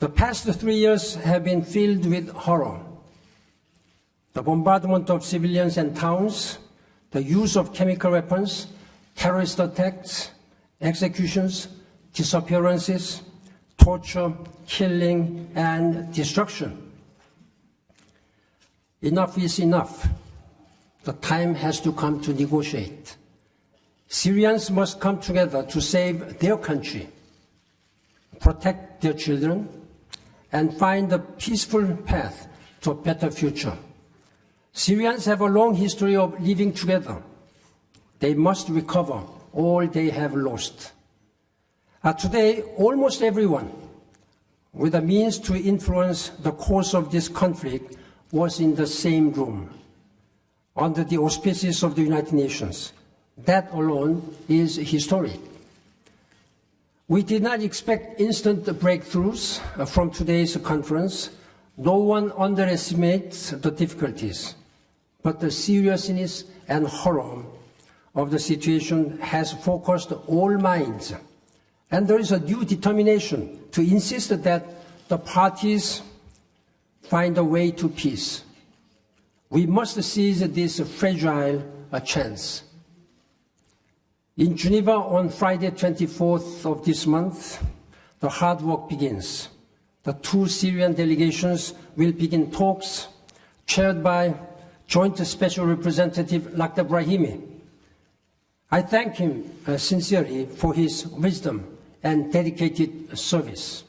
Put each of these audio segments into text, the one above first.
The past 3 years have been filled with horror. The bombardment of civilians and towns, the use of chemical weapons, terrorist attacks, executions, disappearances, torture, killing, and destruction. Enough is enough. The time has to come to negotiate. Syrians must come together to save their country, protect their children, and find a peaceful path to a better future. Syrians have a long history of living together. They must recover all they have lost. Today, almost everyone with the means to influence the course of this conflict was in the same room, under the auspices of the United Nations. That alone is historic. We did not expect instant breakthroughs from today's conference. No one underestimates the difficulties, but the seriousness and horror of the situation has focused all minds, and there is a due determination to insist that the parties find a way to peace. We must seize this fragile chance. In Geneva on Friday, 24th of this month, the hard work begins. The two Syrian delegations will begin talks chaired by Joint Special Representative Lakhdar Brahimi. I thank him sincerely for his wisdom and dedicated service.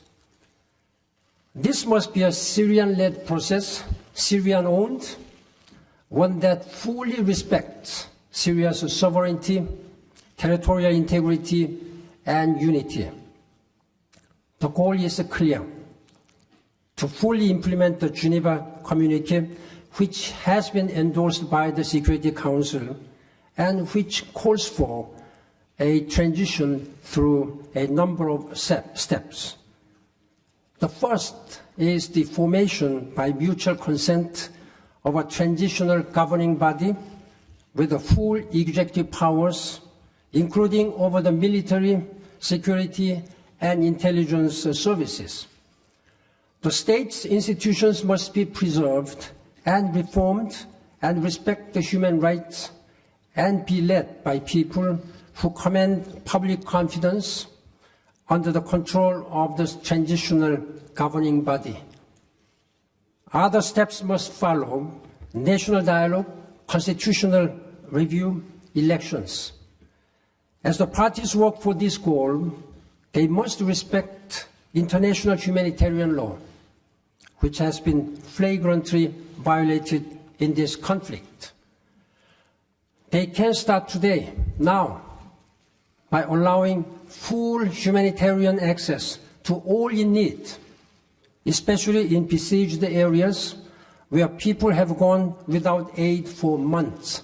This must be a Syrian-led process, Syrian-owned, one that fully respects Syria's sovereignty, territorial integrity, and unity. The goal is clear: to fully implement the Geneva Communique, which has been endorsed by the Security Council and which calls for a transition through a number of steps. The first is the formation by mutual consent of a transitional governing body with the full executive powers, including over the military, security, and intelligence services. The state's institutions must be preserved and reformed and respect the human rights and be led by people who command public confidence under the control of the transitional governing body. Other steps must follow: national dialogue, constitutional review, elections. As the parties work for this goal, they must respect international humanitarian law, which has been flagrantly violated in this conflict. They can start today, now, by allowing full humanitarian access to all in need, especially in besieged areas where people have gone without aid for months.